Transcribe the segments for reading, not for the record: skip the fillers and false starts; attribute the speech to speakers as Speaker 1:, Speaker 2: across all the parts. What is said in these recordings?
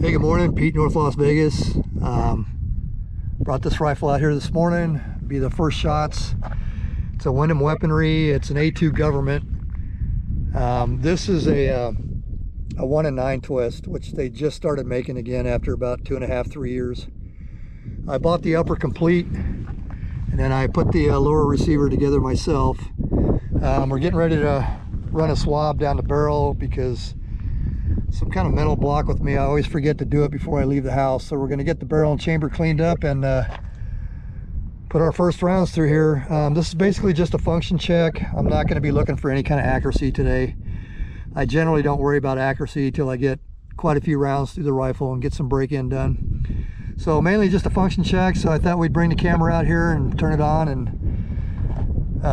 Speaker 1: Hey, good morning. Pete, North Las Vegas. Brought this rifle out here this morning. Be the first shots. It's a Windham weaponry. It's an A2 Gov't. This is a 1 in 9 twist, which they just started making again after about 2.5, 3 years. I bought the upper complete, and then I put the lower receiver together myself. We're getting ready to run a swab down the barrel because some kind of mental block with me. I always forget to do it before I leave the house. So we're going to get the barrel and chamber cleaned up and put our first rounds through here. This is basically just a function check. I'm not going to be looking for any kind of accuracy today. I generally don't worry about accuracy till I get quite a few rounds through the rifle and get some break-in done. So mainly just a function check. So I thought we'd bring the camera out here and turn it on, and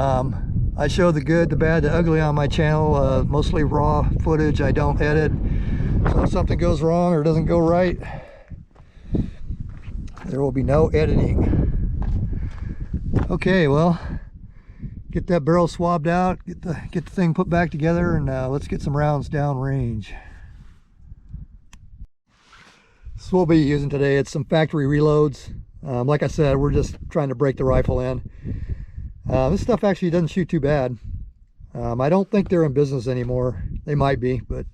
Speaker 1: I show the good, the bad, the ugly on my channel, mostly raw footage. I don't edit. So if something goes wrong or doesn't go right, there will be no editing. Okay, well, get that barrel swabbed out, get the thing put back together, and let's get some rounds down range. This is what we'll be using today. It's some factory reloads. Like I said, we're just trying to break the rifle in. This stuff actually doesn't shoot too bad. I don't think they're in business anymore. They might be, but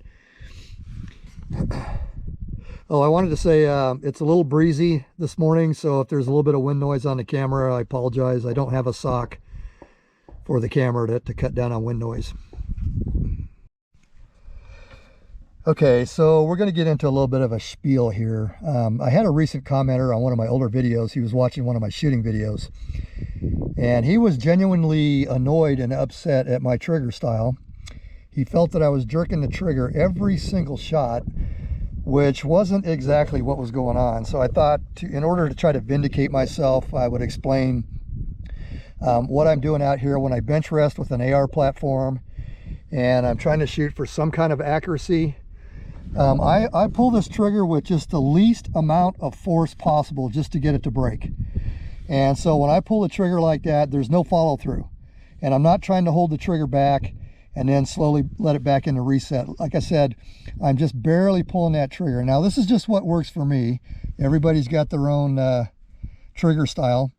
Speaker 1: oh, I wanted to say it's a little breezy this morning, so if there's a little bit of wind noise on the camera, I apologize. I don't have a sock for the camera to cut down on wind noise. Okay, so we're going to get into a little bit of a spiel here. I had a recent commenter on one of my older videos. He was watching one of my shooting videos, and he was genuinely annoyed and upset at my trigger style. He felt that I was jerking the trigger every single shot, which wasn't exactly what was going on. So I thought, in order to try to vindicate myself, I would explain what I'm doing out here when I bench rest with an AR platform and I'm trying to shoot for some kind of accuracy. I pull this trigger with just the least amount of force possible just to get it to break. And so when I pull the trigger like that, there's no follow through. And I'm not trying to hold the trigger back and then slowly let it back into reset. Like I said, I'm just barely pulling that trigger. Now, this is just what works for me. Everybody's got their own trigger style,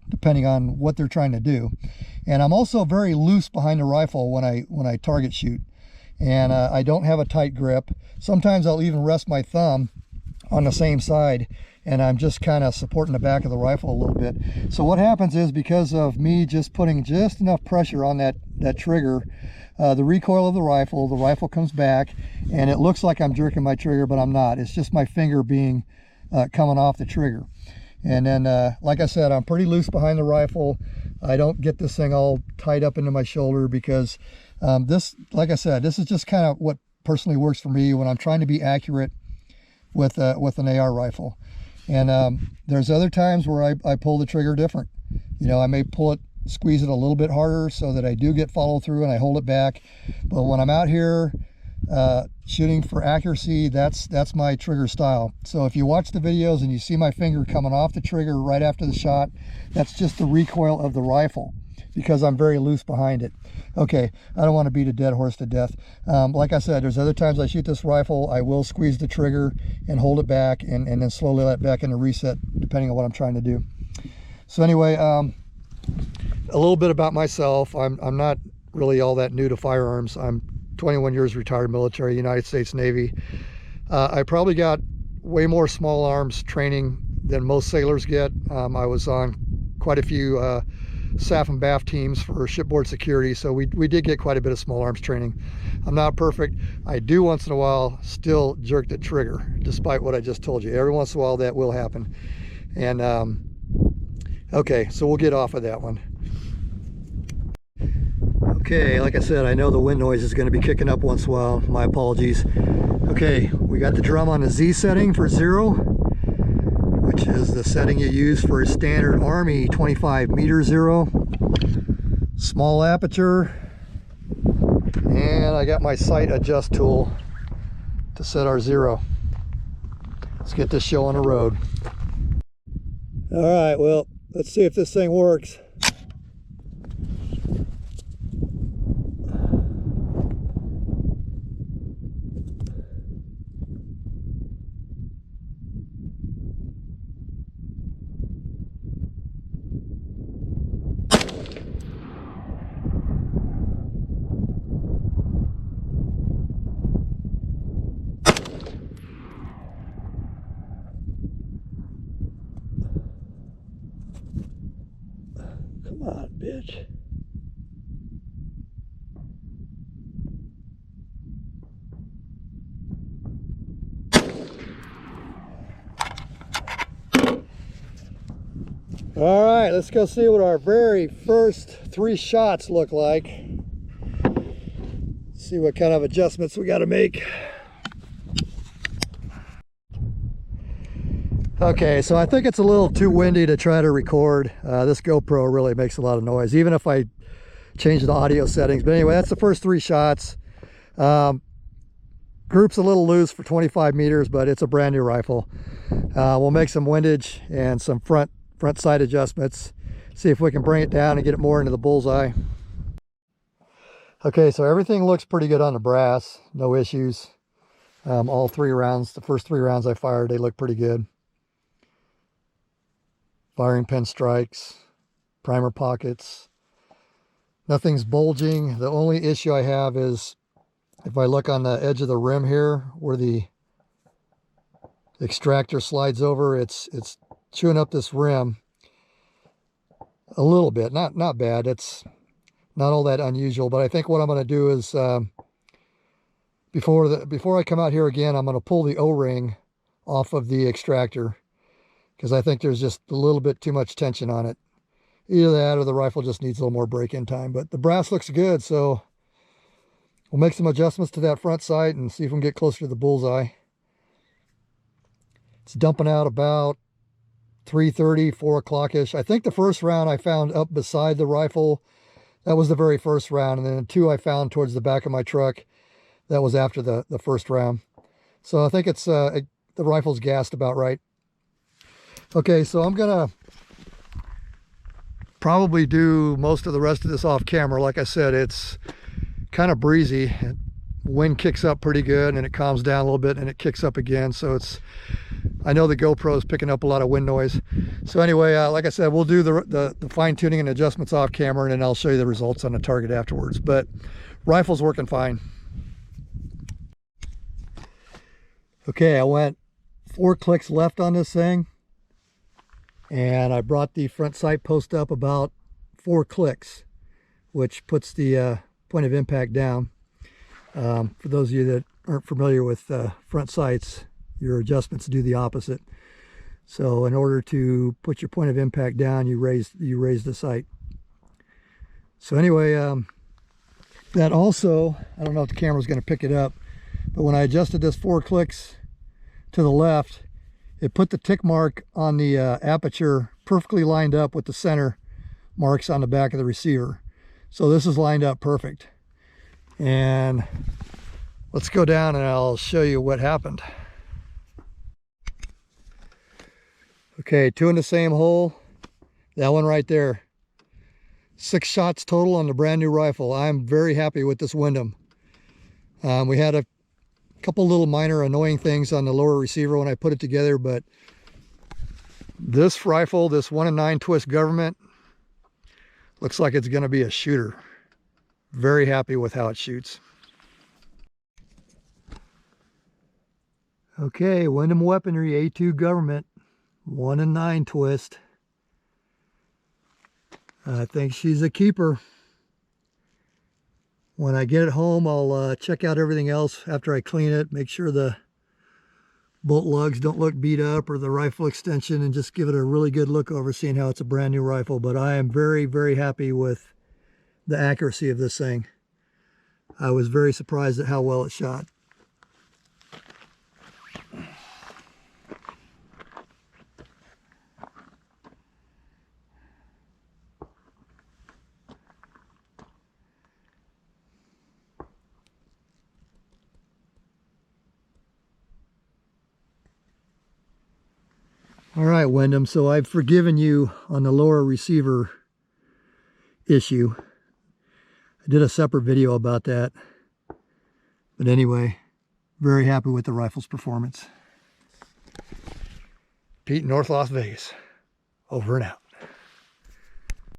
Speaker 1: depending on what they're trying to do. And I'm also very loose behind the rifle when I target shoot. And I don't have a tight grip. Sometimes I'll even rest my thumb on the same side, and I'm just kind of supporting the back of the rifle a little bit. So what happens is, because of me just putting just enough pressure on that trigger, the recoil of the rifle comes back, and it looks like I'm jerking my trigger, but I'm not. It's just my finger being coming off the trigger. And then, like I said, I'm pretty loose behind the rifle. I don't get this thing all tied up into my shoulder because this, like I said, this is just kind of what personally works for me when I'm trying to be accurate with an AR rifle. And there's other times where I pull the trigger different. You know, I may pull it, squeeze it a little bit harder so that I do get follow through and I hold it back. But when I'm out here shooting for accuracy, that's my trigger style. So if you watch the videos and you see my finger coming off the trigger right after the shot, that's just the recoil of the rifle because I'm very loose behind it. Okay, I don't want to beat a dead horse to death. Like I said, there's other times I shoot this rifle, I will squeeze the trigger and hold it back and then slowly let it back into reset depending on what I'm trying to do. So anyway, a little bit about myself. I'm not really all that new to firearms. I'm 21 years retired military, United States Navy. I probably got way more small arms training than most sailors get. I was on quite a few SAF and BAF teams for shipboard security, so we did get quite a bit of small arms training. I'm not perfect. I do once in a while still jerk the trigger, despite what I just told you. Every once in a while that will happen. And okay, so we'll get off of that one. Okay, like I said, I know the wind noise is going to be kicking up once in a while. My apologies. Okay, we got the drum on the Z setting for 0, which is the setting you use for a standard Army 25 meter 0. Small aperture. And I got my sight adjust tool to set our 0. Let's get this show on the road. All right, well, let's see if this thing works. on, bitch. All right, let's go see what our very first 3 shots look like. See what kind of adjustments we got to make. Okay, so I think it's a little too windy to try to record. This GoPro really makes a lot of noise, even if I change the audio settings. But anyway, that's the first 3 shots. Group's a little loose for 25 meters, but it's a brand new rifle. We'll make some windage and some front sight adjustments. See if we can bring it down and get it more into the bullseye. Okay, so everything looks pretty good on the brass. No issues. All 3 rounds, the first 3 rounds I fired, they look pretty good. Firing pin strikes, primer pockets. Nothing's bulging. The only issue I have is if I look on the edge of the rim here where the extractor slides over, it's chewing up this rim a little bit. Not bad. It's not all that unusual, but I think what I'm going to do is before I come out here again, I'm going to pull the O-ring off of the extractor because I think there's just a little bit too much tension on it. Either that or the rifle just needs a little more break-in time. But the brass looks good, so we'll make some adjustments to that front sight and see if we can get closer to the bullseye. It's dumping out about 3:30, 4 o'clock-ish. I think the first round I found up beside the rifle. That was the very first round. And then 2 I found towards the back of my truck. That was after the first round. So I think it's the rifle's gassed about right. Okay, so I'm going to probably do most of the rest of this off camera. Like I said, it's kind of breezy. Wind kicks up pretty good and it calms down a little bit and it kicks up again. So I know the GoPro is picking up a lot of wind noise. So anyway, like I said, we'll do the fine tuning and adjustments off camera, and then I'll show you the results on the target afterwards. But rifle's working fine. Okay, I went 4 clicks left on this thing, and I brought the front sight post up about 4 clicks, which puts the point of impact down. For those of you that aren't familiar with front sights, your adjustments do the opposite. So in order to put your point of impact down, you raise the sight. So anyway, that also, I don't know if the camera's going to pick it up, but when I adjusted this 4 clicks to the left, it put the tick mark on the aperture perfectly lined up with the center marks on the back of the receiver. So this is lined up perfect. And let's go down and I'll show you what happened. Okay, 2 in the same hole. That one right there. 6 shots total on the brand new rifle. I'm very happy with this Windham. We had a couple little minor annoying things on the lower receiver when I put it together, but this rifle, this 1-9 twist Gov't, looks like it's going to be a shooter. Very happy with how it shoots. Okay, Windham Weaponry A2 Gov't, 1-9 twist. I think she's a keeper. When I get it home, I'll check out everything else after I clean it, make sure the bolt lugs don't look beat up or the rifle extension, and just give it a really good look over, seeing how it's a brand new rifle. But I am very, very happy with the accuracy of this thing. I was very surprised at how well it shot. All right, Windham, so I've forgiven you on the lower receiver issue. I did a separate video about that. But anyway, very happy with the rifle's performance. Pete, North Las Vegas. Over and out.